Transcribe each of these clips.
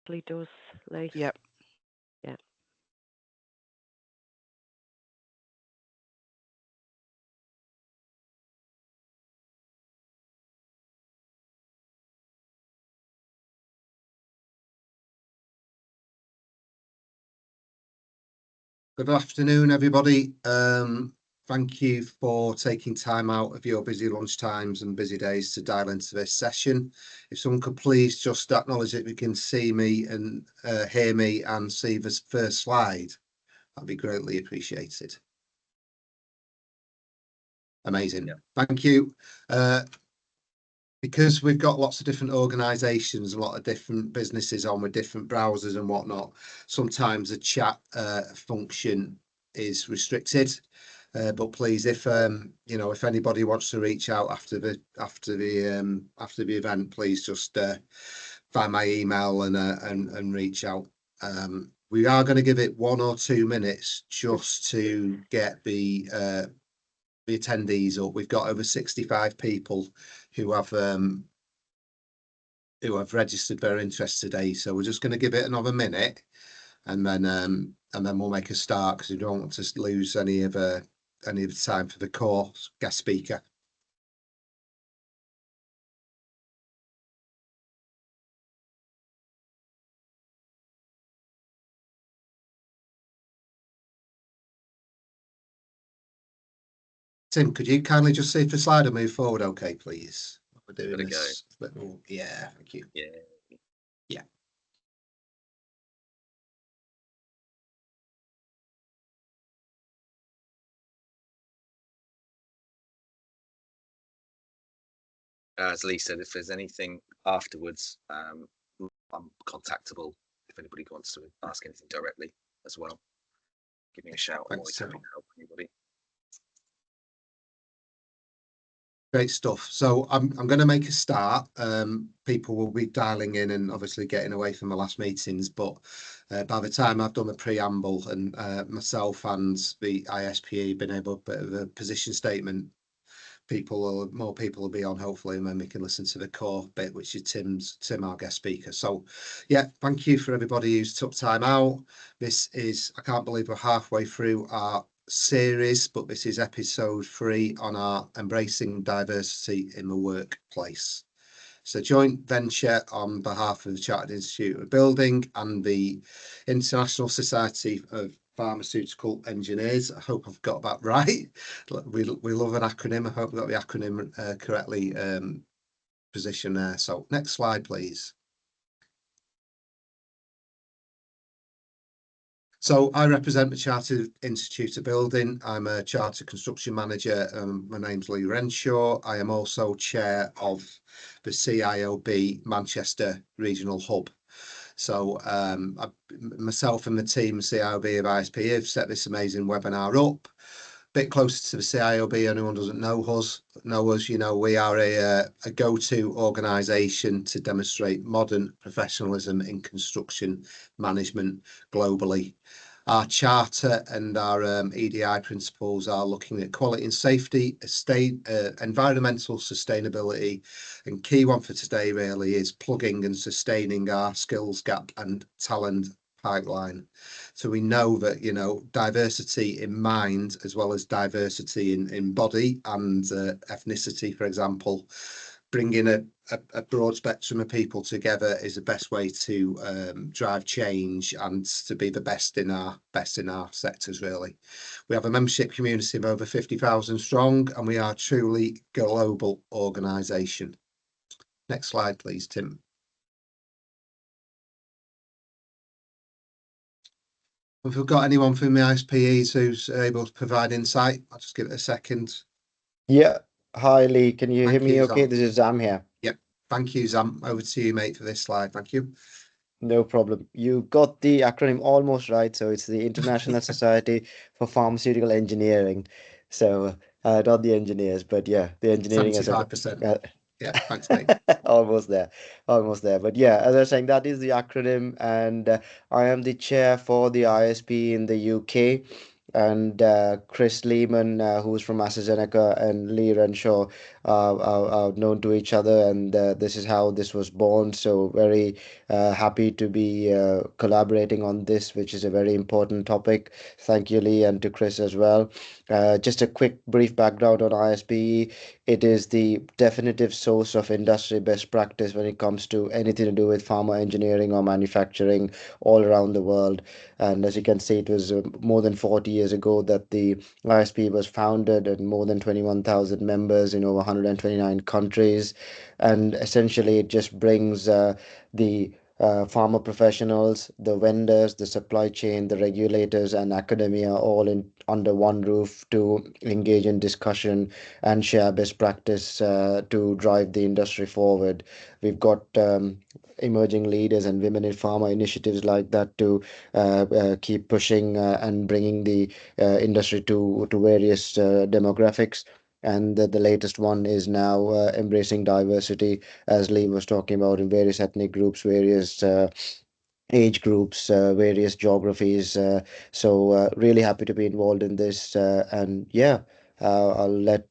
It does, like, Yep. yeah. Good afternoon, everybody. Thank you for taking time out of your busy lunch times and busy days to dial into this session. If someone could please just acknowledge that we can see me and hear me and see this first slide, that'd be greatly appreciated. Amazing. Yeah. Thank you. Because we've got lots of different organisations, a lot of different businesses on with different browsers and whatnot, sometimes the chat function is restricted. But please, if if anybody wants to reach out after the event, please just find my email and reach out. We are going to give it 1 or 2 minutes just to get the attendees up. We've got over 65 people who have registered their interest today, so we're just going to give it another minute, and then we'll make a start, because we don't want to lose any of the time for the core guest speaker. Tim, could you kindly just see if the slide will move forward okay, please? We're doing this little, yeah, thank you. Yeah. As Lee said, if there's anything afterwards, I'm contactable if anybody wants to ask anything directly as well. Give me a shout. I'm always happy to help anybody. Great stuff. So I'm going to make a start. People will be dialing in and obviously getting away from the last meetings, but by the time I've done the preamble and myself and the ISPE been able to put a position statement, more people will be on, hopefully, and then we can listen to the core bit, which is Tim, our guest speaker. So yeah, thank you for everybody who's took time out. This is, I can't believe we're halfway through our series, but this is episode 3 on our embracing diversity in the workplace. It's a joint venture on behalf of the Chartered Institute of Building and the International Society of Pharmaceutical Engineers. I hope I've got that right. We love an acronym. I hope I got the acronym correctly positioned there. So next slide, please. So I represent the Chartered Institute of Building. I'm a Chartered Construction Manager. My name's Lee Renshaw. I am also chair of the CIOB Manchester Regional Hub. So myself and the team CIOB of ISP have set this amazing webinar up. Bit closer to the CIOB, anyone doesn't know us, you know, we are a go-to organisation to demonstrate modern professionalism in construction management globally. Our charter and our EDI principles are looking at quality and safety, environmental sustainability, and key one for today really is plugging and sustaining our skills gap and talent pipeline. So we know that, you know, diversity in mind as well as diversity in body and ethnicity, for example, bringing a broad spectrum of people together is the best way to drive change and to be the best in our sectors, really. We have a membership community of over 50,000 strong, and we are a truly global organisation. Next slide, please, Tim. If we've got anyone from the ISPEs who's able to provide insight, I'll just give it a second. Yeah. Hi, Lee. Can you hear me okay? This is Zam here. Yep. Thank you, Zam. Over to you, mate, for this slide. Thank you. No problem. You got the acronym almost right. So it's the International Society for Pharmaceutical Engineering. So not the engineers, but yeah, the engineering. 75%. Yeah, thanks, mate. Almost there. But yeah, as I was saying, that is the acronym, and I am the chair for the ISP in the UK. And Chris Lehman, who's from AstraZeneca, and Lee Renshaw are known to each other, and this is how this was born. So very happy to be collaborating on this, which is a very important topic. Thank you, Lee, and to Chris as well. Just a quick brief background on ISPE. It is the definitive source of industry best practice when it comes to anything to do with pharma engineering or manufacturing all around the world. And as you can see, it was more than 40 years ago that the ISP was founded, and more than 21,000 members in over 129 countries. And essentially, it just brings the pharma professionals, the vendors, the supply chain, the regulators, and academia all in under one roof to engage in discussion and share best practice to drive the industry forward. We've got emerging leaders and women in pharma initiatives like that to keep pushing and bringing the industry to various demographics. And the latest one is now embracing diversity, as Lee was talking about, in various ethnic groups, various age groups, various geographies. So really happy to be involved in this. And yeah, I'll let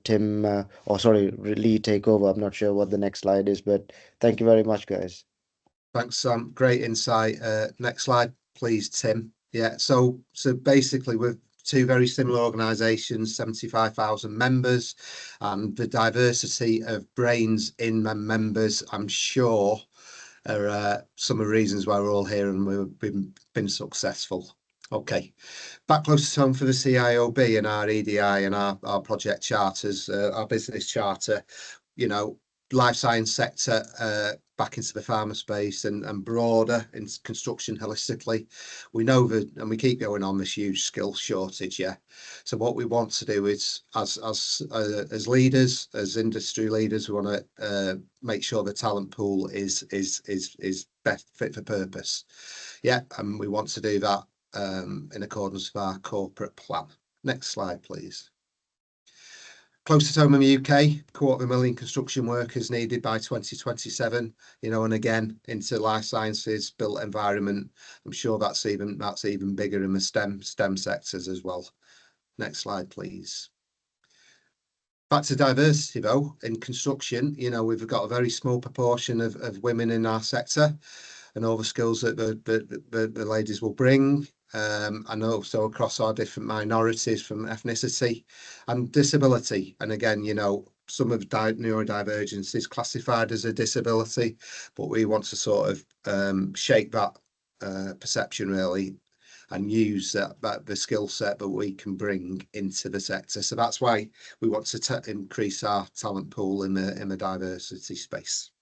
Tim, or sorry, Lee take over. I'm not sure what the next slide is, but thank you very much, guys. Thanks, Sam. Great insight. Next slide, please, Tim. Yeah, so basically we're two very similar organisations, 75,000 members, and the diversity of brains in members, I'm sure, are some of the reasons why we're all here and we've been successful. Okay, back close to home for the CIOB and our EDI and our project charters, our business charter, you know, life science sector back into the pharma space and broader in construction holistically. We know that, and we keep going on this huge skill shortage. Yeah. So what we want to do is, as leaders, as industry leaders, we want to make sure the talent pool is best fit for purpose. Yeah, and we want to do that in accordance with our corporate plan. Next slide, please. Close to home in the UK, 250,000 construction workers needed by 2027, you know, and again into life sciences, built environment. I'm sure that's even bigger in the STEM sectors as well. Next slide, please. Back to diversity though, in construction, you know, we've got a very small proportion of women in our sector, and all the skills that the ladies will bring. And also across our different minorities from ethnicity and disability. And again, you know, some of neurodivergence is classified as a disability, but we want to sort of shake that perception really and use the skill set that we can bring into the sector. So that's why we want to increase our talent pool in the diversity space.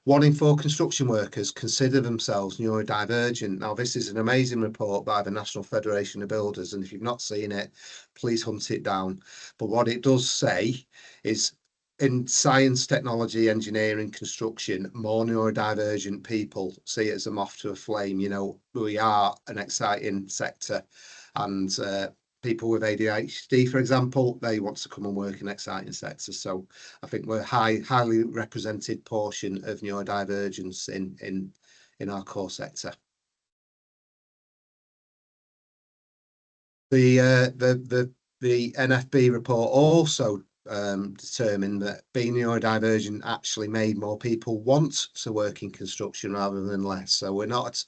1 in 4 construction workers consider themselves neurodivergent. Now, this is an amazing report by the National Federation of Builders, and if you've not seen it, please hunt it down. But what it does say is, in science, technology, engineering, construction, more neurodivergent people see it as a moth to a flame. You know, we are an exciting sector, and people with ADHD, for example, they want to come and work in exciting sectors. So I think we're highly represented portion of neurodivergence in our core sector. The NFB report also determined that being neurodivergent actually made more people want to work in construction rather than less. So we're not,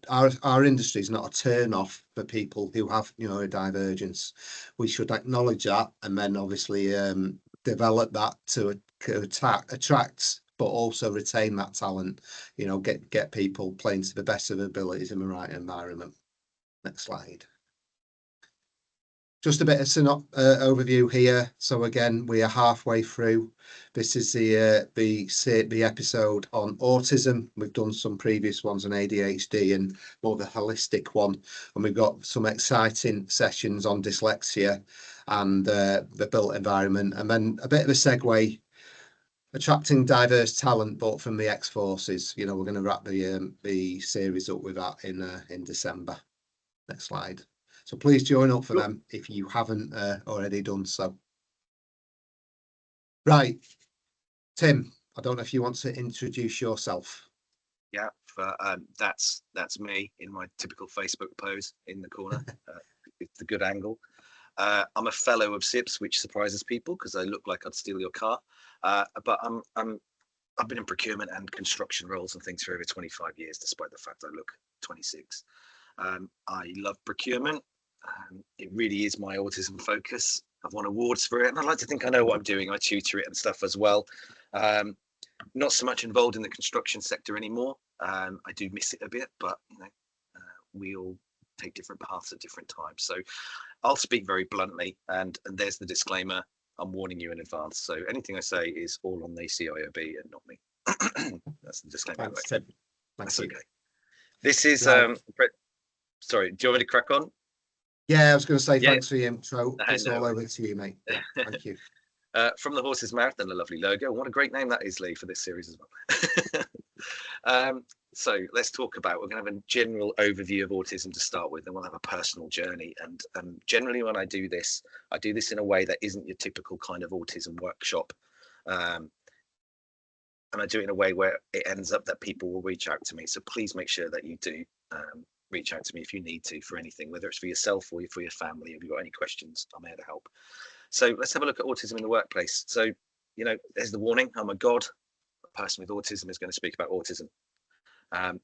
our industry is not a turn off for people who have neurodivergence. We should acknowledge that and then obviously develop that to attract but also retain that talent, you know, get people playing to the best of their abilities in the right environment. Next slide. Just a bit of overview here. So again, we are halfway through. This is the episode on autism. We've done some previous ones on ADHD and more the holistic one. And we've got some exciting sessions on dyslexia and the built environment. And then a bit of a segue, attracting diverse talent, but from the ex-forces. You know, we're going to wrap the series up with that in December. Next slide. So please join up for them if you haven't already done so. Right, Tim, I don't know if you want to introduce yourself. Yeah, that's me in my typical Facebook pose in the corner. It's a good angle. I'm a fellow of SIPS, which surprises people because I look like I'd steal your car. But I've been in procurement and construction roles and things for over 25 years, despite the fact I look 26. I love procurement. It really is my autism focus. I've won awards for it, and I like to think I know what I'm doing. I tutor it and stuff as well. Not so much involved in the construction sector anymore. I do miss it a bit, but we all take different paths at different times. So I'll speak very bluntly, and there's the disclaimer. I'm warning you in advance. So anything I say is all on the CIOB and not me. That's the disclaimer. Thanks, Tim. That's Thank you. okay. This is Right. sorry, do you want me to crack on? Yeah, I was going to say Yeah. thanks for the intro. It's No all worries. over to you, mate. Yeah, thank you. From the horse's mouth, and a lovely logo. What a great name that is, Lee, for this series as well. So let's talk about, we're going to have a general overview of autism to start with, and we'll have a personal journey. And generally when I do this in a way that isn't your typical kind of autism workshop. And I do it in a way where it ends up that people will reach out to me. So please make sure that you do reach out to me if you need to for anything, whether it's for yourself or for your family. If you've got any questions, I'm here to help. So let's have a look at autism in the workplace. So, there's the warning. Oh my God, a person with autism is going to speak about autism.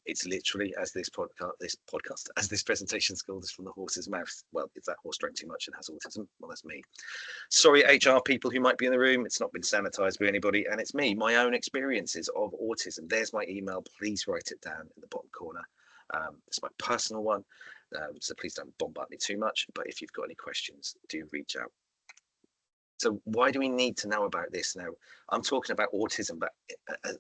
It's literally, as this presentation is called, is from the horse's mouth. Well, if that horse drank too much and has autism, well, that's me. Sorry, HR people who might be in the room. It's not been sanitized by anybody, and it's me, my own experiences of autism. There's my email. Please write it down in the bottom corner. It's my personal one, so please don't bombard me too much. But if you've got any questions, do reach out. So why do we need to know about this now? I'm talking about autism, but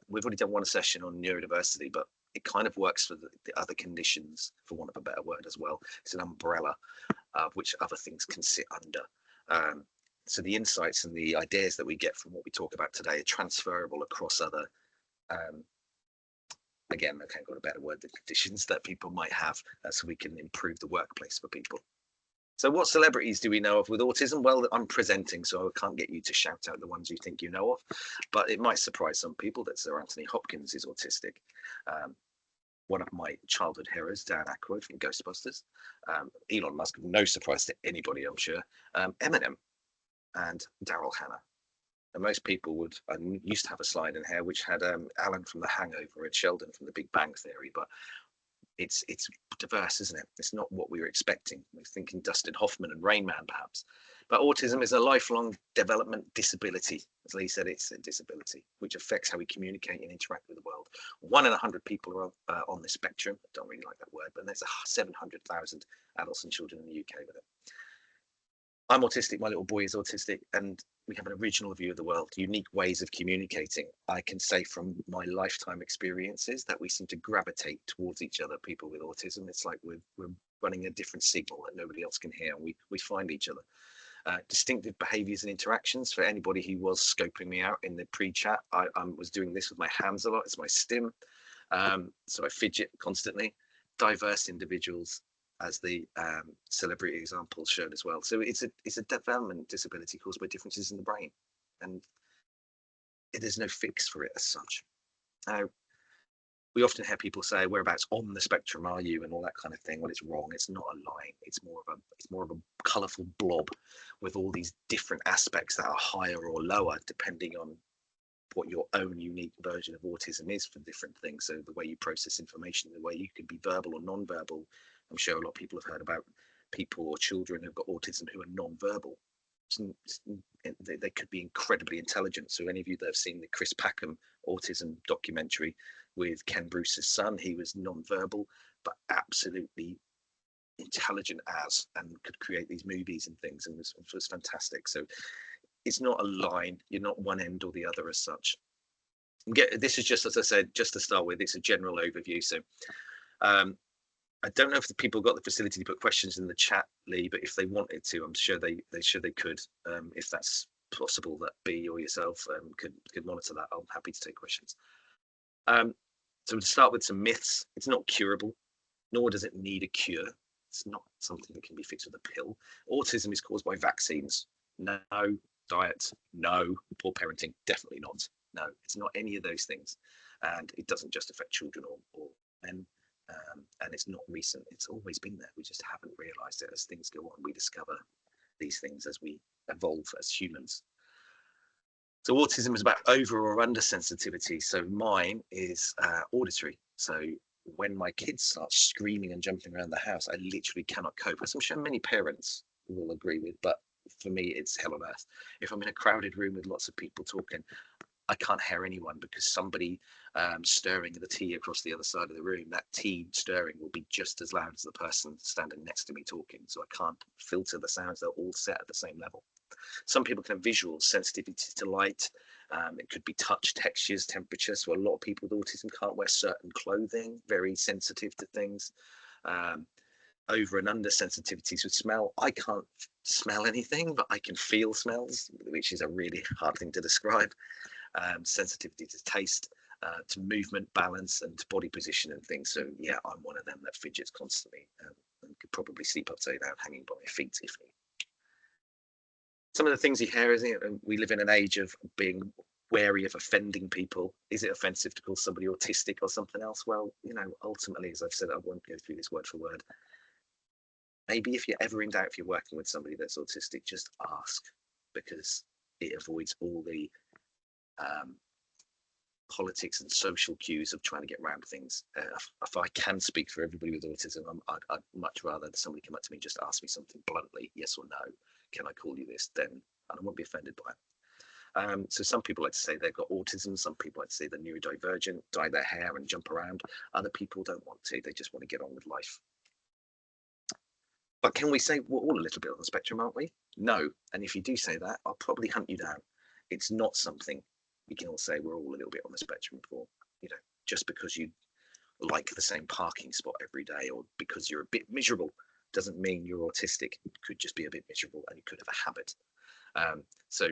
we've already done one session on neurodiversity, but it kind of works for the other conditions, for want of a better word as well. It's an umbrella of which other things can sit under. So the insights and the ideas that we get from what we talk about today are transferable across other, again, I can't got a better word, the conditions that people might have, so we can improve the workplace for people. So what celebrities do we know of with autism? Well, I'm presenting, so I can't get you to shout out the ones you think you know of, but it might surprise some people that Sir Anthony Hopkins is autistic. One of my childhood heroes, Dan Aykroyd from Ghostbusters. Elon Musk, no surprise to anybody, I'm sure. Eminem and Daryl Hannah. And most people used to have a slide in here which had Alan from The Hangover and Sheldon from The Big Bang Theory, but it's diverse, isn't it? It's not what we were expecting. We're thinking Dustin Hoffman and Rain Man, perhaps. But autism is a lifelong development disability. As Lee said, it's a disability which affects how we communicate and interact with the world. 1 in 100 people are on the spectrum. I don't really like that word, but there's 700,000 adults and children in the UK with it. I'm autistic, my little boy is autistic, and we have an original view of the world, unique ways of communicating. I can say from my lifetime experiences that we seem to gravitate towards each other, people with autism. It's like we're running a different signal that nobody else can hear, and we find each other. Distinctive behaviors and interactions. For anybody who was scoping me out in the pre-chat, I was doing this with my hands a lot. It's my stim. So I fidget constantly. Diverse individuals, as the celebrity example showed as well. So it's a development disability caused by differences in the brain, and there's no fix for it as such. Now, we often hear people say, "Whereabouts on the spectrum are you?" and all that kind of thing. Well, it's wrong. It's not a line. It's more of a colourful blob with all these different aspects that are higher or lower depending on what your own unique version of autism is for different things. So the way you process information, the way you can be verbal or non-verbal. I'm sure a lot of people have heard about people or children who've got autism who are non-verbal. They could be incredibly intelligent. So any of you that have seen the Chris Packham autism documentary with Ken Bruce's son, he was non-verbal, but absolutely intelligent and could create these movies and things, and was fantastic. So it's not a line. You're not one end or the other as such. This is just, as I said, just to start with, it's a general overview. So I don't know if the people got the facility to put questions in the chat, Lee, but if they wanted to, I'm sure they could. If that's possible, that B or yourself could monitor that. I'm happy to take questions. So to start with some myths, it's not curable, nor does it need a cure. It's not something that can be fixed with a pill. Autism is caused by vaccines. No. Diet, no. Poor parenting, definitely not. No, it's not any of those things. And it doesn't just affect children or men. And it's not recent. It's always been there. We just haven't realised it. As things go on, we discover these things as we evolve as humans. So autism is about over or under sensitivity. So mine is auditory. So when my kids start screaming and jumping around the house, I literally cannot cope, as I'm sure many parents will agree with, but for me, it's hell on earth. If I'm in a crowded room with lots of people talking, I can't hear anyone because somebody stirring the tea across the other side of the room, that tea stirring will be just as loud as the person standing next to me talking. So I can't filter the sounds. They're all set at the same level. Some people can have visual sensitivity to light. It could be touch, textures, temperature. So a lot of people with autism can't wear certain clothing, very sensitive to things. Over and under sensitivities with smell. I can't smell anything, but I can feel smells, which is a really hard thing to describe. Sensitivity to taste, to movement, balance, and to body position and things. So yeah, I'm one of them that fidgets constantly and could probably sleep upside down hanging by my feet if need. Some of the things you hear is, we live in an age of being wary of offending people. Is it offensive to call somebody autistic or something else? Well, ultimately, as I've said, I won't go through this word for word. Maybe if you're ever in doubt, if you're working with somebody that's autistic, just ask, because it avoids all the politics and social cues of trying to get around things. If I can speak for everybody with autism, I'd much rather that somebody come up to me and just ask me something bluntly, yes or no, can I call you this, then, and I won't be offended by it. So some people like to say they've got autism, some people like to say they're neurodivergent, dye their hair and jump around. Other people don't want to, they just want to get on with life. But can we say we're all a little bit on the spectrum, aren't we? No. And if you do say that, I'll probably hunt you down. It's not something we can all say we're all a little bit on the spectrum for. Just because you like the same parking spot every day, or because you're a bit miserable, doesn't mean you're autistic. You could just be a bit miserable and you could have a habit. So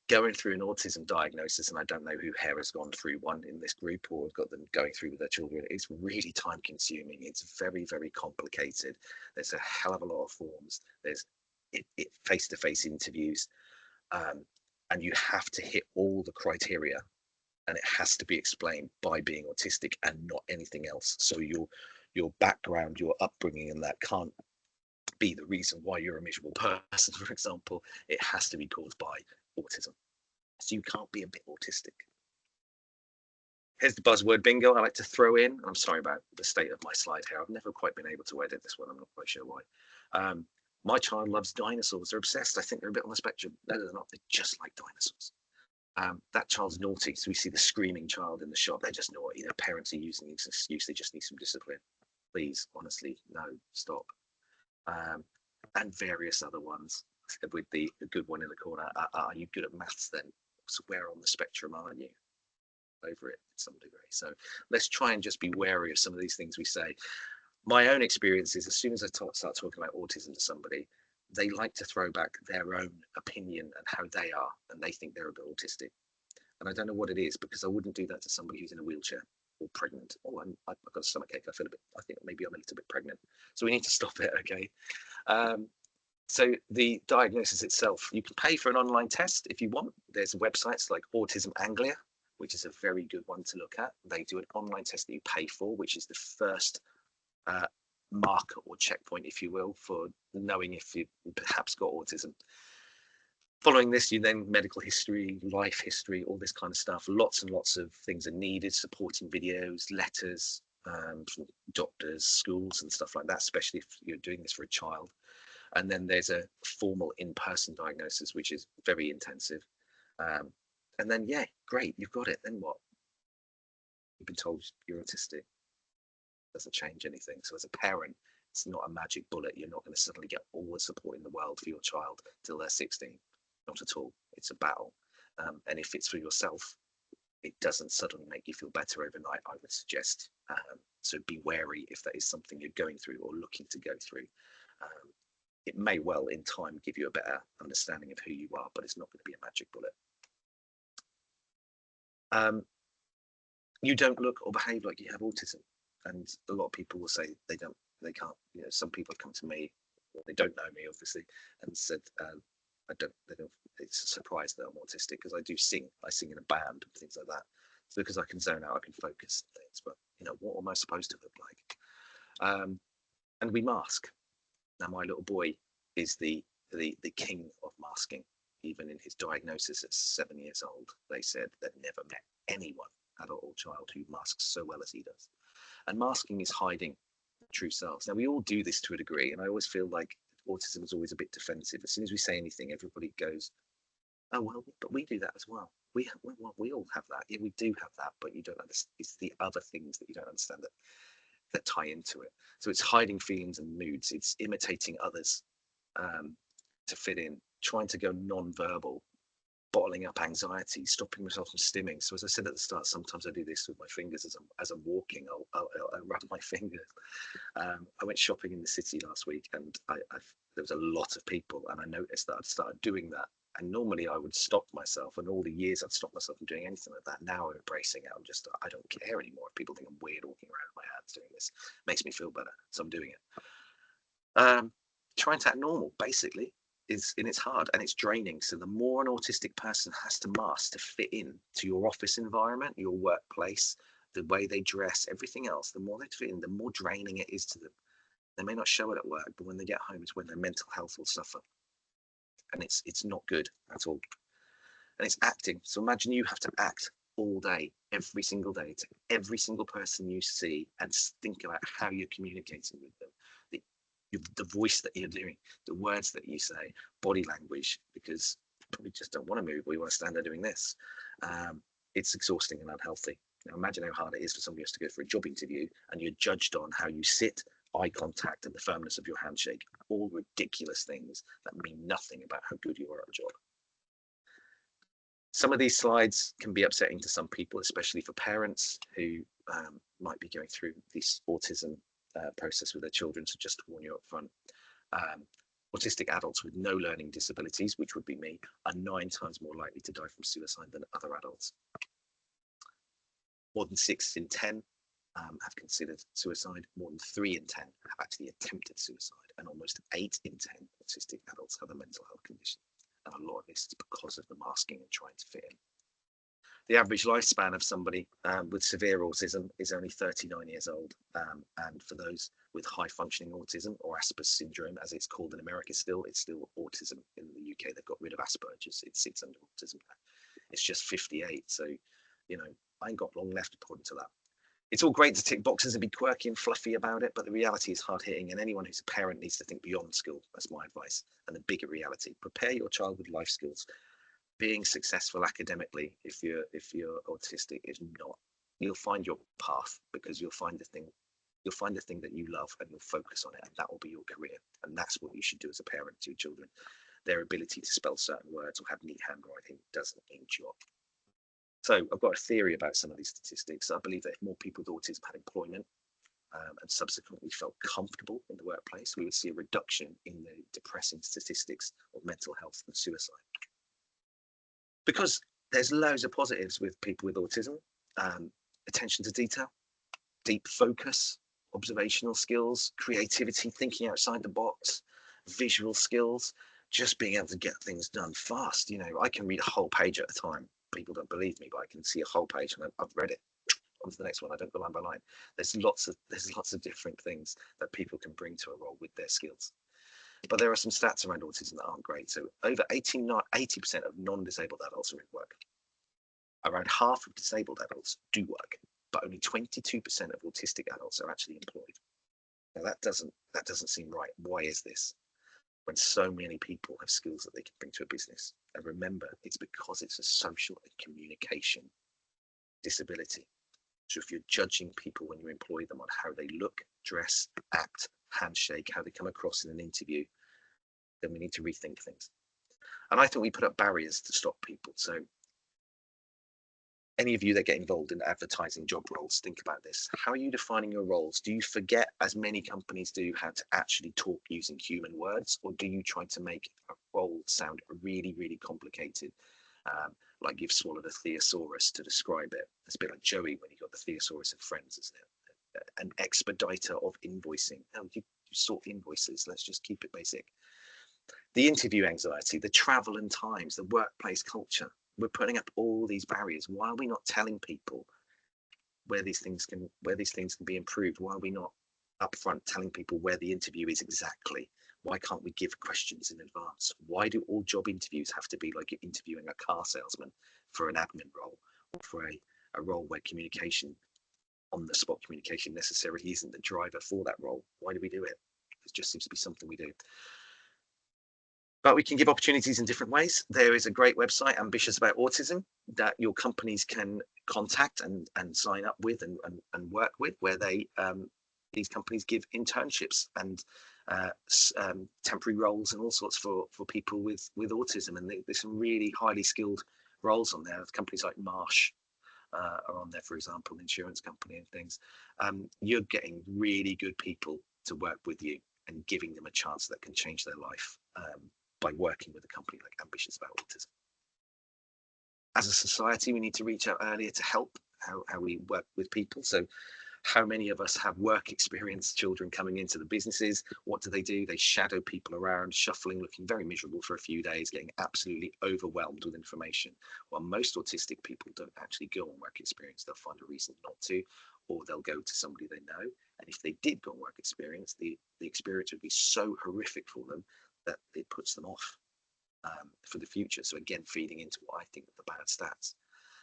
going through an autism diagnosis, and I don't know who here has gone through one in this group or got them going through with their children, it's really time consuming. It's very, very complicated. There's a hell of a lot of forms. There's face-to-face interviews, and you have to hit all the criteria, and it has to be explained by being autistic and not anything else. So your background, your upbringing, and that can't be the reason why you're a miserable person, for example. It has to be caused by autism. So you can't be a bit autistic. Here's the buzzword bingo I like to throw in. I'm sorry about the state of my slide here. I've never quite been able to edit this one. I'm not quite sure why. My child loves dinosaurs. They're obsessed. I think they're a bit on the spectrum. No, they're not. They're just like dinosaurs. That child's naughty. So we see the screaming child in the shop. They're just naughty. Their parents are using this excuse. They just need some discipline. Please, honestly, no, stop. And various other ones. With the good one in the corner, are you good at maths then? So where on the spectrum are you? Over it to some degree. So let's try and just be wary of some of these things we say. My own experience is, as soon as I start talking about autism to somebody, they like to throw back their own opinion and how they are, and they think they're a bit autistic. And I don't know what it is, because I wouldn't do that to somebody who's in a wheelchair or pregnant. Oh, I've got a stomachache. I think maybe I'm a little bit pregnant. So we need to stop it, okay? So the diagnosis itself, you can pay for an online test if you want. There's websites like Autism Anglia, which is a very good one to look at. They do an online test that you pay for, which is the first marker or checkpoint, if you will, for knowing if you perhaps got autism. Following this, you then medical history, life history, all this kind of stuff. Lots and lots of things are needed, supporting videos, letters from doctors, schools and stuff like that, especially if you're doing this for a child. And then there's a formal in-person diagnosis, which is very intensive. And then, yeah, great, you've got it. Then what? You've been told you're autistic. Doesn't change anything. So as a parent, it's not a magic bullet. You're not going to suddenly get all the support in the world for your child till they're 16. Not at all. It's a battle. And if it's for yourself, it doesn't suddenly make you feel better overnight, I would suggest. So be wary if that is something you're going through or looking to go through. It may well in time give you a better understanding of who you are, but it's not going to be a magic bullet. You don't look or behave like you have autism, and a lot of people will say they can't. Some people have come to me, they don't know me obviously, and said it's a surprise that I'm autistic, because I do sing. I sing in a band and things like that. So because I can zone out, I can focus on things. But what am I supposed to look like? And we mask. Now, my little boy is the the king of masking. Even in his diagnosis at 7 years old, they said they'd never met anyone, adult or child, who masks so well as he does. And masking is hiding true selves. Now, we all do this to a degree, and I always feel like autism is always a bit defensive. As soon as we say anything, everybody goes, "Oh well, but we do that as well. We all have that. Yeah, we do have that, but you don't understand. It's the other things that you don't understand that tie into it. So it's hiding feelings and moods. It's imitating others to fit in, trying to go non-verbal, bottling up anxiety, stopping myself from stimming. So as I said at the start, sometimes I do this with my fingers as I'm walking. I'll rub my fingers. I went shopping in the city last week, and there was a lot of people, and I noticed that I'd started doing that. And normally I would stop myself, and all the years I'd stop myself from doing anything like that. Now I'm embracing it. I don't care anymore if people think I'm weird walking around with my hands doing this. It makes me feel better, so I'm doing it. Trying to act normal, basically, it's hard and it's draining. So the more an autistic person has to mask to fit in to your office environment, your workplace, the way they dress, everything else, the more they fit in, the more draining it is to them. They may not show it at work, but when they get home, it's when their mental health will suffer. And it's not good at all. And it's acting. So imagine you have to act all day, every single day, to every single person you see, and think about how you're communicating with them. The voice that you're doing, the words that you say, body language, because you probably just don't want to move, or you want to stand there doing this. It's exhausting and unhealthy. Now imagine how hard it is for somebody else to go for a job interview and you're judged on how you sit, eye contact, and the firmness of your handshake. All ridiculous things that mean nothing about how good you are at a job. Some of these slides can be upsetting to some people, especially for parents who might be going through this autism process with their children. So just to warn you up front, autistic adults with no learning disabilities, which would be me, are 9 times more likely to die from suicide than other adults. More than 6 in 10 have considered suicide. More than 3 in 10 have actually attempted suicide, and almost 8 in 10 autistic adults have a mental health condition. And a lot of this is because of the masking and trying to fit in. The average lifespan of somebody with severe autism is only 39 years old. And for those with high functioning autism, or Asperger's syndrome, as it's called in America still, it's still autism. In the UK, they've got rid of Asperger's. It sits under autism now. It's just 58. So, I ain't got long left according to that. It's all great to tick boxes and be quirky and fluffy about it, but the reality is hard hitting, and anyone who's a parent needs to think beyond school. That's my advice. And the bigger reality, prepare your child with life skills. Being successful academically, if you're autistic, is not. You'll find your path, because you'll find the thing that you love, and you'll focus on it, and that will be your career. And that's what you should do as a parent to your children. Their ability to spell certain words or have neat handwriting doesn't mean job. So I've got a theory about some of these statistics. I believe that if more people with autism had employment and subsequently felt comfortable in the workplace, we would see a reduction in the depressing statistics of mental health and suicide. Because there's loads of positives with people with autism: attention to detail, deep focus, observational skills, creativity, thinking outside the box, visual skills, just being able to get things done fast. I can read a whole page at a time. People don't believe me, but I can see a whole page and I've read it. On to the next one. I don't go line by line. There's lots of different things that people can bring to a role with their skills. But there are some stats around autism that aren't great. So over 80% of non-disabled adults are in work. Around half of disabled adults do work, but only 22% of autistic adults are actually employed. Now that doesn't seem right. Why is this? When so many people have skills that they can bring to a business. And remember, it's because it's a social and communication disability. So if you're judging people when you employ them on how they look, dress, act, handshake, how they come across in an interview, then we need to rethink things. And I think we put up barriers to stop people. So any of you that get involved in advertising job roles, think about this. How are you defining your roles? Do you forget, as many companies do, how to actually talk using human words? Or do you try to make a role sound really, really complicated? Like you've swallowed a thesaurus to describe it. It's a bit like Joey when he got the thesaurus of Friends, isn't it? An expediter of invoicing. Oh, you sort invoices. Let's just keep it basic. The interview anxiety, the travel and times, the workplace culture. We're putting up all these barriers. Why are we not telling people where these things can be improved? Why are we not upfront telling people where the interview is exactly? Why can't we give questions in advance? Why do all job interviews have to be like you're interviewing a car salesman for an admin role, or for a role where communication, on the spot communication, necessarily isn't the driver for that role? Why do we do it? It just seems to be something we do. But we can give opportunities in different ways. There is a great website, Ambitious About Autism, that your companies can contact and sign up with and work with, where they these companies give internships and temporary roles and all sorts for people with autism. And there's some really highly skilled roles on there. Companies like Marsh are on there, for example, an insurance company and things. You're getting really good people to work with you and giving them a chance that can change their life by working with a company like Ambitious About Autism. As a society, we need to reach out earlier to help how we work with people. So how many of us have work experience children coming into the businesses? What do? They shadow people around, shuffling, looking very miserable for a few days, getting absolutely overwhelmed with information. While most autistic people don't actually go on work experience, they'll find a reason not to, or they'll go to somebody they know. And if they did go on work experience, the experience would be so horrific for them that it puts them off for the future. So again, feeding into what I think are the bad stats.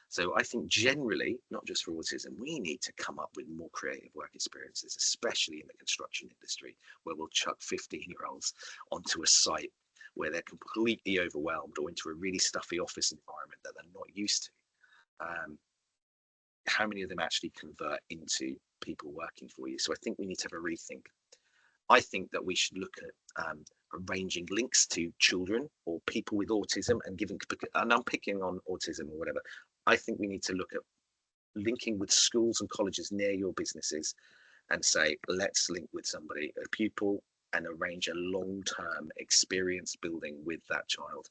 So I think generally, not just for autism, we need to come up with more creative work experiences, especially in the construction industry, where we'll chuck 15-year-olds onto a site where they're completely overwhelmed, or into a really stuffy office environment that they're not used to. How many of them actually convert into people working for you? So I think we need to have a rethink. I think that we should look at arranging links to children or people with autism and giving, and I'm picking on autism or whatever. I think we need to look at linking with schools and colleges near your businesses and say, let's link with somebody, a pupil, and arrange a long-term experience building with that child.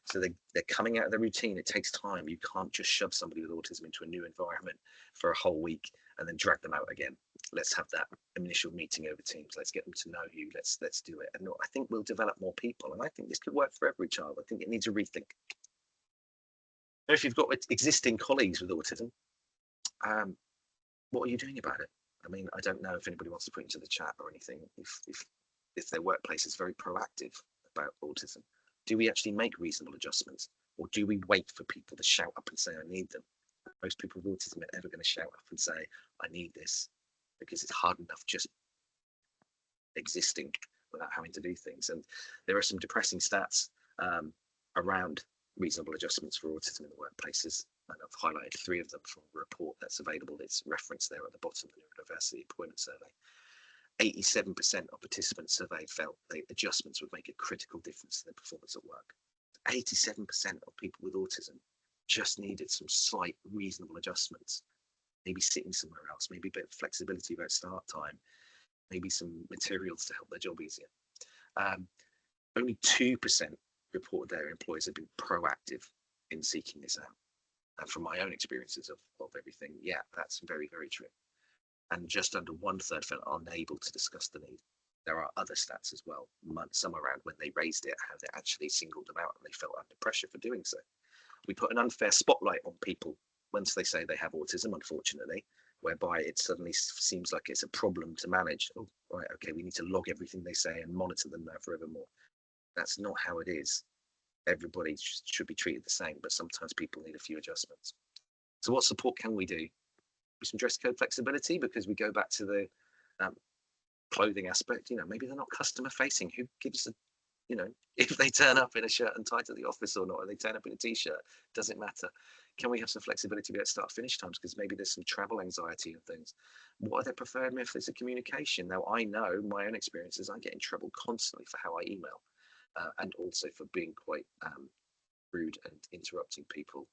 So they're coming out of the routine. It takes time. You can't just shove somebody with autism into a new environment for a whole week and then drag them out again. Let's have that initial meeting over Teams. Let's get them to know you. Let's do it. And I think we'll develop more people. And I think this could work for every child. I think it needs a rethink. If you've got existing colleagues with autism, what are you doing about it? I mean, I don't know if anybody wants to put into the chat or anything. If their workplace is very proactive about autism, do we actually make reasonable adjustments, or do we wait for people to shout up and say, I need them? Most people with autism are ever going to shout up and say, I need this, because it's hard enough just existing without having to do things. And there are some depressing stats around reasonable adjustments for autism in the workplaces. And I've highlighted 3 of them from a report that's available. It's referenced there at the bottom of the University Employment Survey. 87% of participants surveyed felt that adjustments would make a critical difference to their performance at work. 87% of people with autism just needed some slight reasonable adjustments. Maybe sitting somewhere else, maybe a bit of flexibility about start time, maybe some materials to help their job easier. Only 2% reported their employers had been proactive in seeking this out. And from my own experiences of everything, yeah, that's very, very true. And just under 1/3 felt unable to discuss the need. There are other stats as well, some around when they raised it, how they actually singled them out and they felt under pressure for doing so. We put an unfair spotlight on people once they say they have autism, unfortunately, whereby it suddenly seems like it's a problem to manage. Oh, right, okay, we need to log everything they say and monitor them now forevermore. That's not how it is. Everybody should be treated the same, but sometimes people need a few adjustments. So what support can we do? Some dress code flexibility, because we go back to the clothing aspect. Maybe they're not customer facing. Who gives a, if they turn up in a shirt and tie to the office or not, or they turn up in a t-shirt, doesn't matter. Can we have some flexibility about start finish times? Because maybe there's some travel anxiety and things. What are their preferred methods of communication? Now, I know my own experiences, I get in trouble constantly for how I email, and also for being quite rude and interrupting people,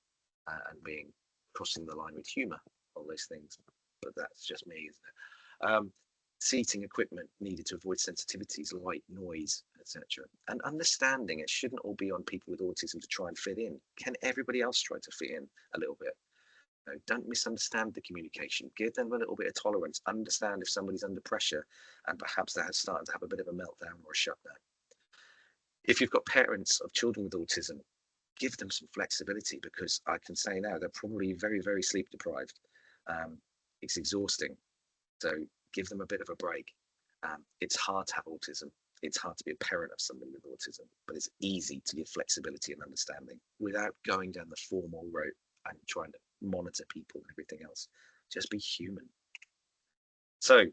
and crossing the line with humor, all those things. But that's just me, isn't it? Seating equipment needed to avoid sensitivities, light, noise, etc. And understanding it shouldn't all be on people with autism to try and fit in. Can everybody else try to fit in a little bit? Don't misunderstand the communication. Give them a little bit of tolerance. Understand if somebody's under pressure and perhaps they're starting to have a bit of a meltdown or a shutdown. If you've got parents of children with autism, give them some flexibility, because I can say now they're probably very, very sleep deprived. It's exhausting. So give them a bit of a break. It's hard to have autism. It's hard to be a parent of somebody with autism, but it's easy to give flexibility and understanding without going down the formal route and trying to monitor people and everything else. Just be human. So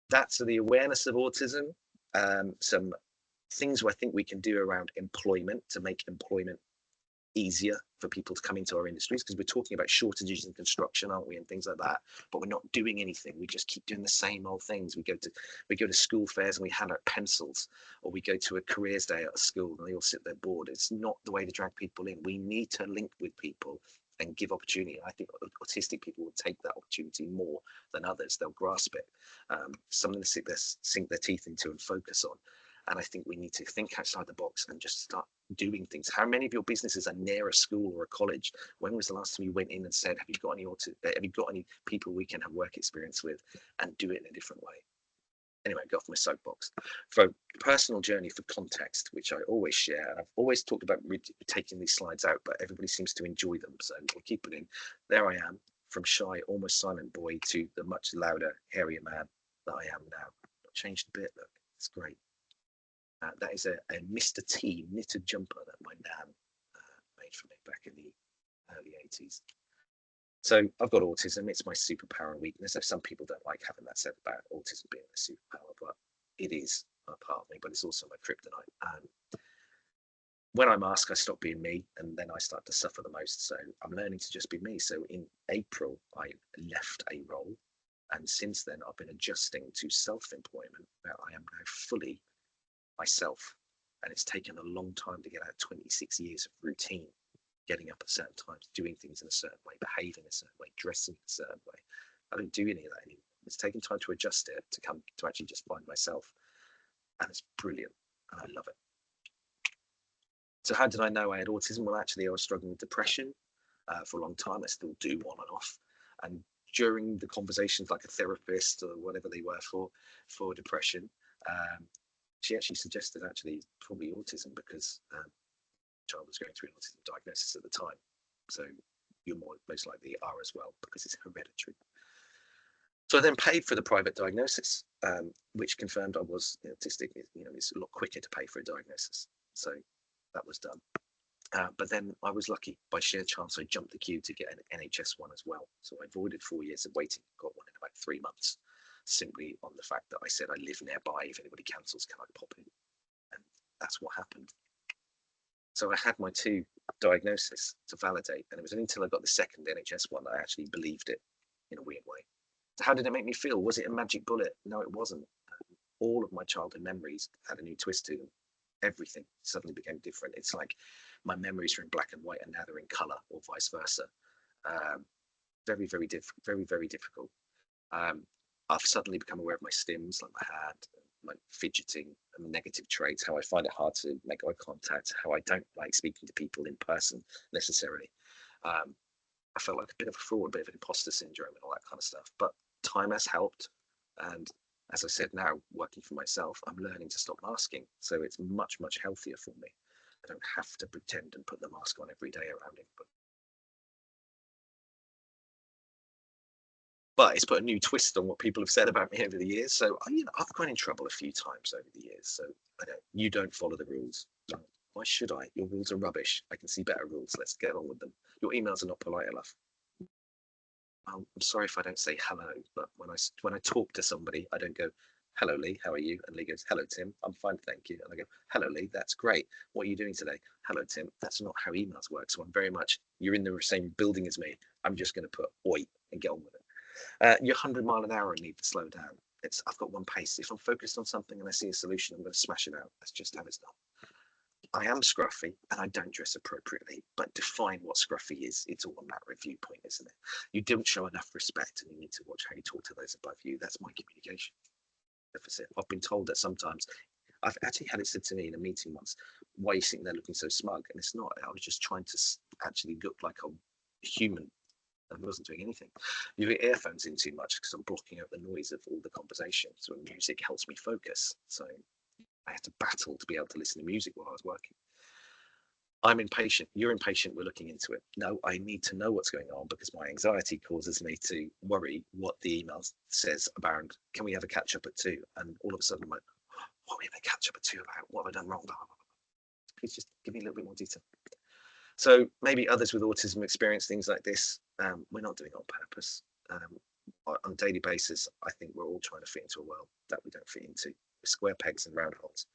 that's the awareness of autism. Some things I think we can do around employment to make employment easier for people to come into our industries, because we're talking about shortages in construction, aren't we, and things like that, but we're not doing anything. We just keep doing the same old things. We go to school fairs and we hand out pencils, or we go to a careers day at a school and they all sit there bored. It's not the way to drag people in. We need to link with people and give opportunity. I think autistic people will take that opportunity more than others. They'll grasp it, something to sink their teeth into and focus on. And I think we need to think outside the box and just start doing things. How many of your businesses are near a school or a college? When was the last time you went in and said, have you got any people we can have work experience with, and do it in a different way? Anyway, I got off my soapbox. For personal journey, for context, which I always share, and I've always talked about taking these slides out, but everybody seems to enjoy them, so we'll keep it in. There I am, from shy, almost silent boy to the much louder, hairier man that I am now. I've changed a bit, look, it's great. That is a Mr. T knitted jumper that my nan made for me back in the early 80s. So I've got autism. It's my superpower and weakness. Some people don't like having that said about autism being a superpower, but it is a part of me, but it's also my kryptonite. When I mask, I stop being me, and then I start to suffer the most. So I'm learning to just be me. So in April, I left a role, and since then I've been adjusting to self-employment, where I am now fully myself, and it's taken a long time to get out 26 years of routine, getting up at certain times, doing things in a certain way, behaving a certain way, dressing a certain way. I don't do any of that anymore. It's taken time to adjust it, to come to actually just find myself, and it's brilliant, and I love it. So how did I know I had autism? Well, actually I was struggling with depression for a long time. I still do on and off, and during the conversations, like a therapist or whatever they were for depression, she actually suggested actually probably autism, because the child was going through an autism diagnosis at the time. So you're most likely are as well, because it's hereditary. So I then paid for the private diagnosis, which confirmed I was autistic. It's a lot quicker to pay for a diagnosis. So that was done. But then I was lucky. By sheer chance, I jumped the queue to get an NHS one as well. So I avoided 4 years of waiting, got one in about 3 months, simply on the fact that I said I live nearby. If anybody cancels, can I pop in? And that's what happened. So I had my 2 diagnoses to validate, and it was only until I got the second NHS one that I actually believed it in a weird way. So how did it make me feel? Was it a magic bullet? No, it wasn't. All of my childhood memories had a new twist to them. Everything suddenly became different. It's like my memories are in black and white and now they're in color, or vice versa. Very, very difficult. I've suddenly become aware of my stims, like my hand, my fidgeting, and negative traits, how I find it hard to make eye contact, how I don't like speaking to people in person necessarily. I felt like a bit of a fraud, a bit of an imposter syndrome and all that kind of stuff. But time has helped. And as I said, now working for myself, I'm learning to stop masking. So it's much, much healthier for me. I don't have to pretend and put the mask on every day around everybody. But it's put a new twist on what people have said about me over the years. So I've gone in trouble a few times over the years. So you don't follow the rules. Why should I? Your rules are rubbish. I can see better rules. Let's get on with them. Your emails are not polite enough. I'm sorry if I don't say hello, but when I talk to somebody, I don't go, hello, Lee, how are you? And Lee goes, hello, Tim, I'm fine, thank you. And I go, hello, Lee, that's great. What are you doing today? Hello, Tim. That's not how emails work. So I'm very much, you're in the same building as me. I'm just going to put oi and get on with it. You're 100 miles an hour and need to slow down. I've got one pace. If I'm focused on something and I see a solution, I'm going to smash it out. That's just how it's done. I am scruffy and I don't dress appropriately, but define what scruffy is. It's all a matter of viewpoint, isn't it? You don't show enough respect and you need to watch how you talk to those above you. That's my communication deficit. I've been told that sometimes, I've actually had it said to me in a meeting once, why are you sitting there looking so smug? And it's not, I was just trying to actually look like a human. I wasn't doing anything. You get earphones in too much because I'm blocking out the noise of all the conversations. So music helps me focus. So I had to battle to be able to listen to music while I was working. I'm impatient. You're impatient. We're looking into it. No, I need to know what's going on because my anxiety causes me to worry what the email says about, can we have a catch up at 2? And all of a sudden I'm like, what did they catch up at 2 about? What have I done wrong? Blah, blah, blah. Please just give me a little bit more detail. So maybe others with autism experience things like this. We're not doing it on purpose. On a daily basis, I think we're all trying to fit into a world that we don't fit into. Square pegs and round holes.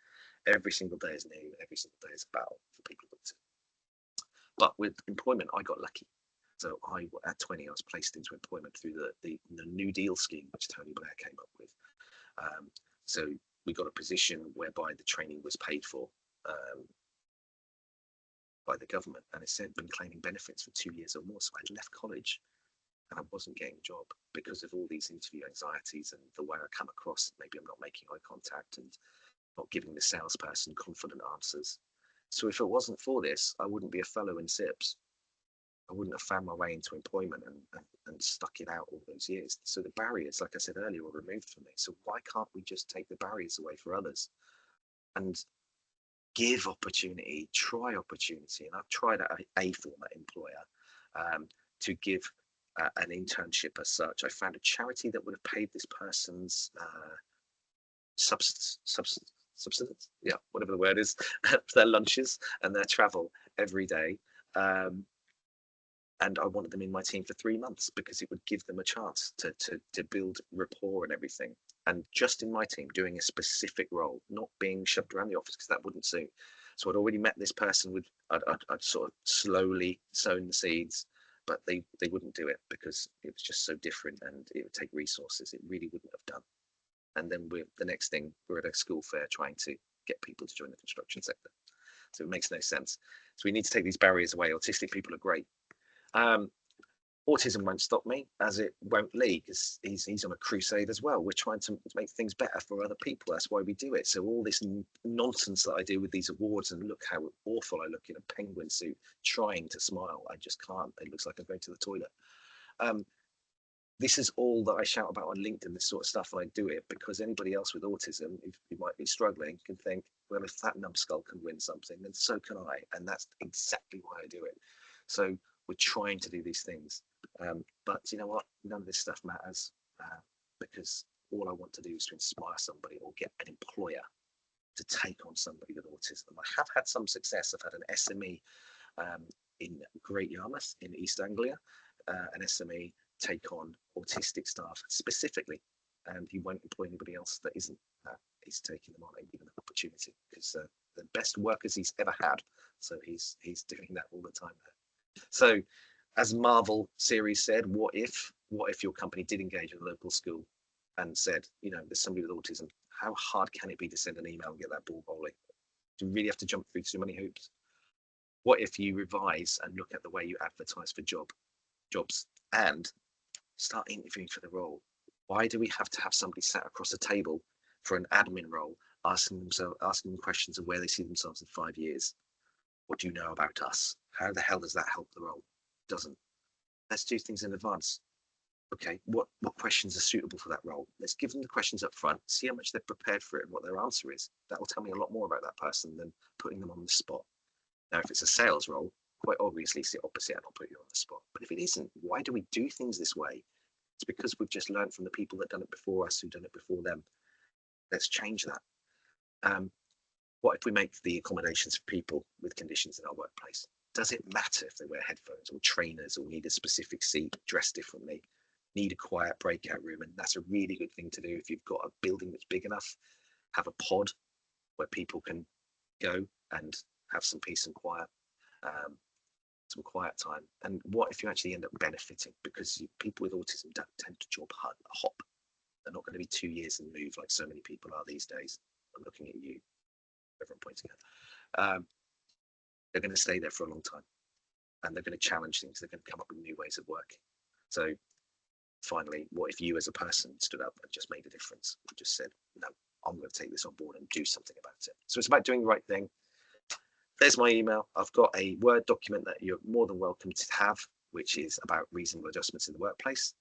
Every single day is new. Every single day is a battle for people. But with employment, I got lucky. So at 20, I was placed into employment through the New Deal scheme, which Tony Blair came up with. So we got a position whereby the training was paid for by the government, and it's been claiming benefits for 2 years or more. So I'd left college and I wasn't getting a job because of all these interview anxieties and the way I come across. Maybe I'm not making eye contact and not giving the salesperson confident answers. So if it wasn't for this, I wouldn't be a fellow in SIPS. I wouldn't have found my way into employment and stuck it out all those years. So the barriers, like I said earlier, were removed from me. So why can't we just take the barriers away for others and give opportunity, try opportunity? And I've tried at a former employer to give an internship as such. I found a charity that would have paid this person's subsistence, yeah, whatever the word is, for their lunches and their travel every day. And I wanted them in my team for 3 months because it would give them a chance to build rapport and everything. And just in my team, doing a specific role, not being shoved around the office because that wouldn't suit. So I'd already met this person. I'd sort of slowly sown the seeds, but they wouldn't do it because it was just so different and it would take resources. It really wouldn't have done. And then the next thing, we're at a school fair trying to get people to join the construction sector. So it makes no sense. So we need to take these barriers away. Autistic people are great. Autism won't stop me, as it won't Lee, because he's on a crusade as well. We're trying to make things better for other people. That's why we do it. So all this nonsense that I do with these awards, and look how awful I look in a penguin suit, trying to smile. I just can't. It looks like I'm going to the toilet. This is all that I shout about on LinkedIn, this sort of stuff, and I do it because anybody else with autism, if you might be struggling, can think, well, if that numbskull can win something, then so can I. And that's exactly why I do it. So we're trying to do these things. But you know what? None of this stuff matters because all I want to do is to inspire somebody or get an employer to take on somebody with autism. I have had some success. I've had an SME in Great Yarmouth in East Anglia, an SME take on autistic staff specifically, and he won't employ anybody else that isn't. He's taking them on and giving them opportunity because the best workers he's ever had. So he's doing that all the time now. So, as Marvel series said, what if your company did engage with a local school and said, you know, there's somebody with autism, how hard can it be to send an email and get that ball rolling? Do you really have to jump through so many hoops? What if you revise and look at the way you advertise for jobs and start interviewing for the role? Why do we have to have somebody sat across a table for an admin role, asking them questions of where they see themselves in 5 years? What do you know about us? How the hell does that help the role? Doesn't. Let's do things in advance. Okay, what questions are suitable for that role? Let's give them the questions up front, see how much they're prepared for it and what their answer is. That will tell me a lot more about that person than putting them on the spot. Now, if it's a sales role, quite obviously it's the opposite, and I'll put you on the spot. But if it isn't, why do we do things this way? It's because we've just learned from the people that done it before us, who've done it before them. Let's change that. What if we make the accommodations for people with conditions in our workplace? Does it matter if they wear headphones or trainers or need a specific seat, dress differently, need a quiet breakout room? And that's a really good thing to do if you've got a building that's big enough. Have a pod where people can go and have some peace and quiet, some quiet time. And what if you actually end up benefiting? Because people with autism don't tend to job hop. They're not going to be 2 years and move like so many people are these days. I'm looking at you, everyone pointing at. They're going to stay there for a long time, and they're going to challenge things. They're going to come up with new ways of working. So finally, what if you as a person stood up and just made a difference and just said, no, I'm going to take this on board and do something about it? So it's about doing the right thing. There's my email. I've got a Word document that you're more than welcome to have, which is about reasonable adjustments in the workplace,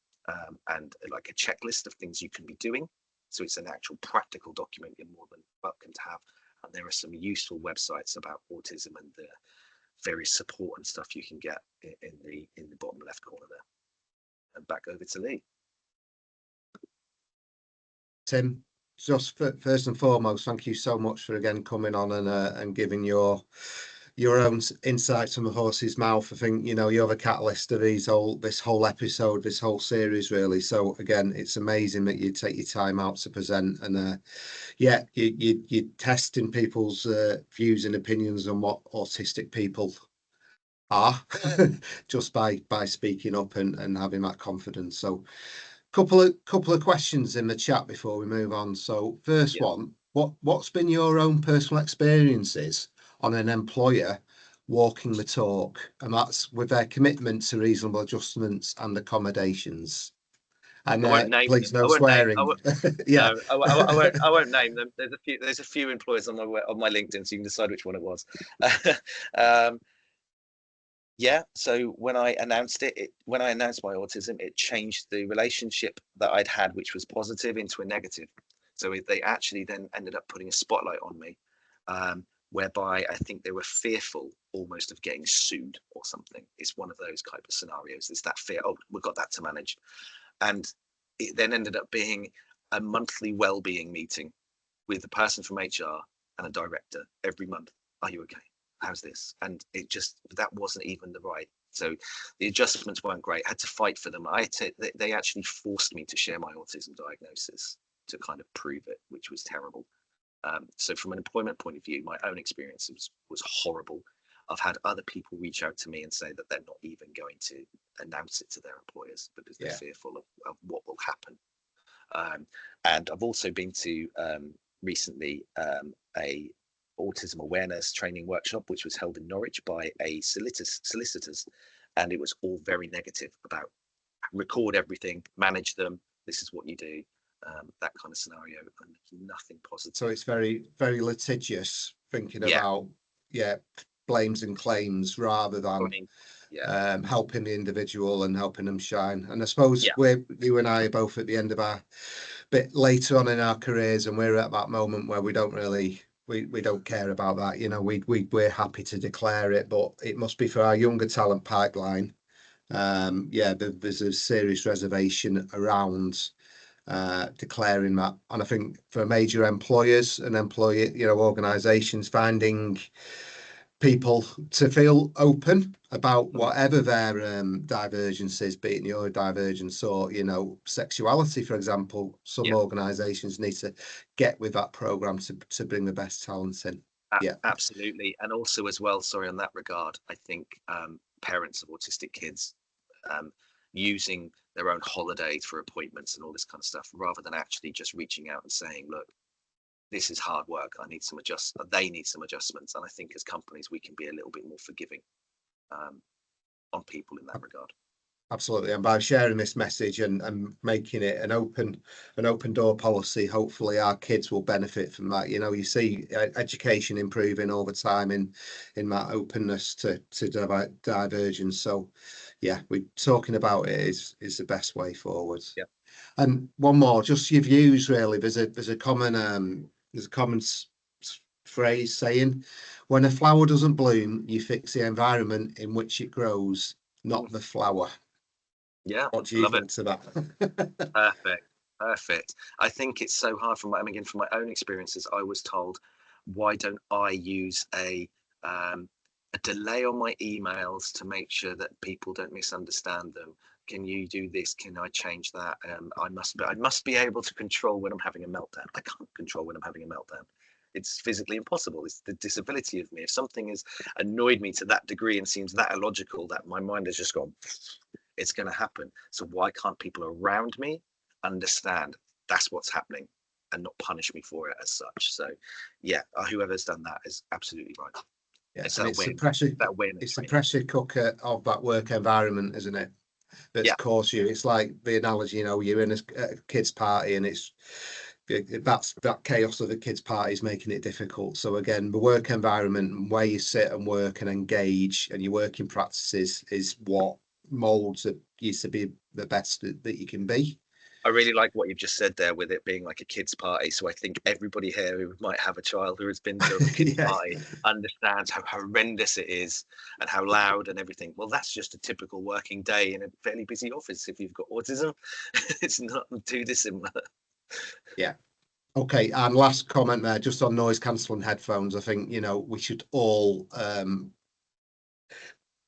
and like a checklist of things you can be doing. So it's an actual practical document you're more than welcome to have. And there are some useful websites about autism and the various support and stuff you can get in the bottom left corner there. And back over to Lee. Tim, just first and foremost, thank you so much for again coming on and giving your own insights from the horse's mouth. I think you're the catalyst of this whole episode, this whole series, really. So again, it's amazing that you take your time out to present, and yeah, you're testing people's views and opinions on what autistic people are just by speaking up and having that confidence. So couple of questions in the chat before we move on. So first Yeah. one, what's been your own personal experiences on an employer walking the talk, and that's with their commitment to reasonable adjustments and accommodations? And I won't name please, them. no I won't name. swearing. Yeah. No, I won't. I won't name them. There's a few employers on my LinkedIn, so you can decide which one it was. Yeah. So when I announced when I announced my autism, it changed the relationship that I'd had, which was positive, into a negative. So they actually then ended up putting a spotlight on me, whereby I think they were fearful almost of getting sued or something. It's one of those type of scenarios. It's that fear. Oh, we've got that to manage. And it then ended up being a monthly well-being meeting with a person from HR and a director every month. Are you okay? How's this? And that wasn't even the right. So the adjustments weren't great. I had to fight for them. They actually forced me to share my autism diagnosis to kind of prove it, which was terrible. So from an employment point of view, my own experience was horrible. I've had other people reach out to me and say that they're not even going to announce it to their employers because they're fearful of what will happen. And I've also been to recently a autism awareness training workshop, which was held in Norwich by a solicitors, and it was all very negative about record everything, manage them. This is what you do. That kind of scenario, and nothing positive. So it's very, very litigious, thinking Yeah. about blames and claims rather than helping the individual and helping them shine. And I suppose you and I are both at the end of our bit later on in our careers, and we're at that moment where we don't really we don't care about that. We're happy to declare it, but it must be for our younger talent pipeline. There's a serious reservation around declaring that, and I think for major employers and organizations, finding people to feel open about whatever their divergence is, be it neurodivergence or sexuality, for example. Some organizations need to get with that program to bring the best talent in. Absolutely. And also as well, sorry, on that regard, I think parents of autistic kids using their own holidays for appointments and all this kind of stuff, rather than actually just reaching out and saying, look, this is hard work. They need some adjustments. And I think as companies, we can be a little bit more forgiving on people in that regard. Absolutely. And by sharing this message and making it an open door policy, hopefully our kids will benefit from that. You see education improving all the time in that openness to divergence. So yeah, we're talking about it is the best way forward. Yeah. And one more, just your views really. There's a common phrase saying, when a flower doesn't bloom, you fix the environment in which it grows, not the flower. Yeah, what do you think to that? Perfect. I think it's so hard from my own experiences. I was told, why don't I use a delay on my emails to make sure that people don't misunderstand them? Can you do this? Can I change that? I must be able to control when I'm having a meltdown. I can't control when I'm having a meltdown. It's physically impossible. It's the disability of me. If something has annoyed me to that degree and seems that illogical, that my mind has just gone, it's going to happen. So why can't people around me understand that's what's happening and not punish me for it as such? So yeah, whoever's done that is absolutely right. Yeah, it's the pressure cooker of that work environment, isn't it? That's caused you. It's like the analogy, you're in a kid's party and that chaos of the kids' party is making it difficult. So again, the work environment, where you sit and work and engage, and your working practices is what molds it used to be the best that you can be. I really like what you've just said there with it being like a kids' party. So I think everybody here who might have a child who has been to a kids' party understands how horrendous it is and how loud and everything. Well, that's just a typical working day in a fairly busy office. If you've got autism, it's not too dissimilar. Yeah, Okay, and last comment there, just on noise cancelling headphones. I think, you know, we should all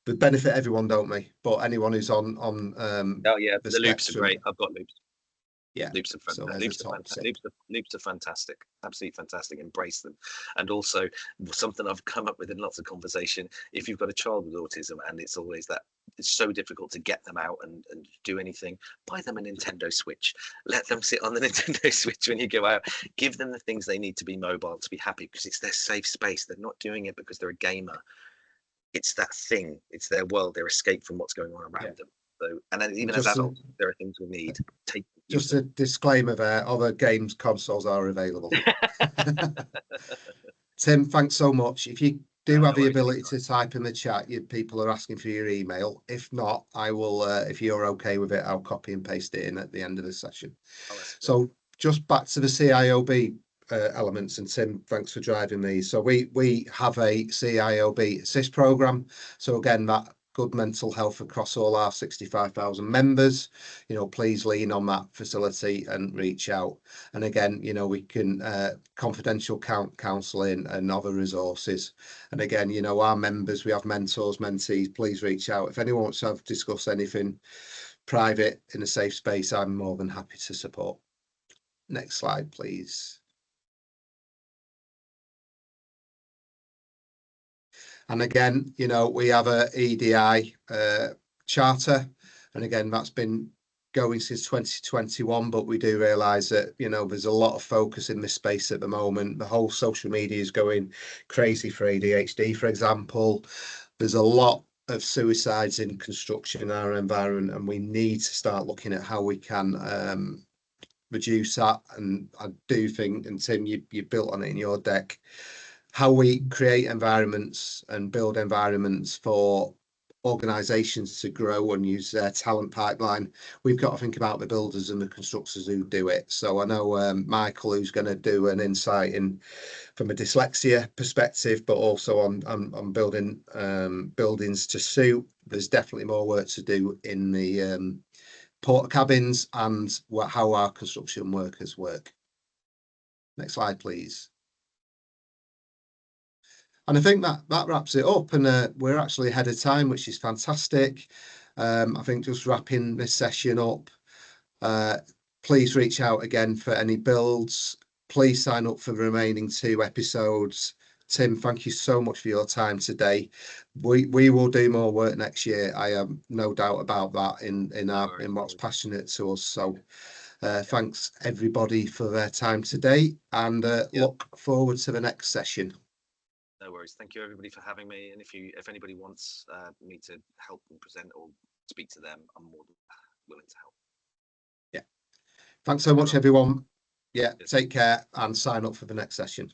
we benefit everyone, don't we? But anyone who's on Oh yeah, the the loops are spectrum, great. I've got loops. yeah. Loops are So fantastic. there's a top tip. Loops are fantastic. Absolutely fantastic. Embrace them. And also something I've come up with in lots of conversation. If you've got a child with autism and it's always that it's so difficult to get them out and do anything, buy them a Nintendo Switch. Let them sit on the Nintendo Switch when you go out. Give them the things they need to be mobile, to be happy, because it's their safe space. They're not doing it because they're a gamer. It's that thing. It's their world. Their escape from what's going on around them. So, and then even as adults, there are things we need. Just a disclaimer there, other games consoles are available. Tim, thanks so much. If you do have the ability to type in the chat, people are asking for your email. If not, I will, if you're okay with it, I'll copy and paste it in at the end of the session. So just back to the CIOB elements, and Tim, thanks for driving these. So we have a CIOB assist program. So again, that good mental health across all our 65,000 members. You know, please lean on that facility and reach out. And again, you know, we can confidential counselling and other resources. And again, you know, our members, we have mentors, mentees, please reach out. If anyone wants to discuss anything private in a safe space, I'm more than happy to support. Next slide, please. And again, you know, we have a EDI charter, and again, that's been going since 2021, but we do realise that, you know, there's a lot of focus in this space at the moment. The whole social media is going crazy for ADHD, for example. There's a lot of suicides in construction in our environment, and we need to start looking at how we can reduce that. And I do think, and Tim, you built on it in your deck, how we create environments and build environments for organisations to grow and use their talent pipeline. We've got to think about the builders and the constructors who do it. So I know Michael, who's going to do an insight in from a dyslexia perspective, but also on building buildings to suit. There's definitely more work to do in the porta cabins and how our construction workers work. Next slide, please. And I think that wraps it up, and we're actually ahead of time, which is fantastic. I think just wrapping this session up, please reach out again for any builds. Please sign up for the remaining 2 episodes. Tim, thank you so much for your time today. We will do more work next year. I have no doubt about that in what's passionate to us. So thanks everybody for their time today, and look forward to the next session. No worries. Thank you everybody for having me. And if anybody wants me to help and present or speak to them, I'm more than willing to help. Yeah. Thanks so much, everyone. Yeah. Take care and sign up for the next session.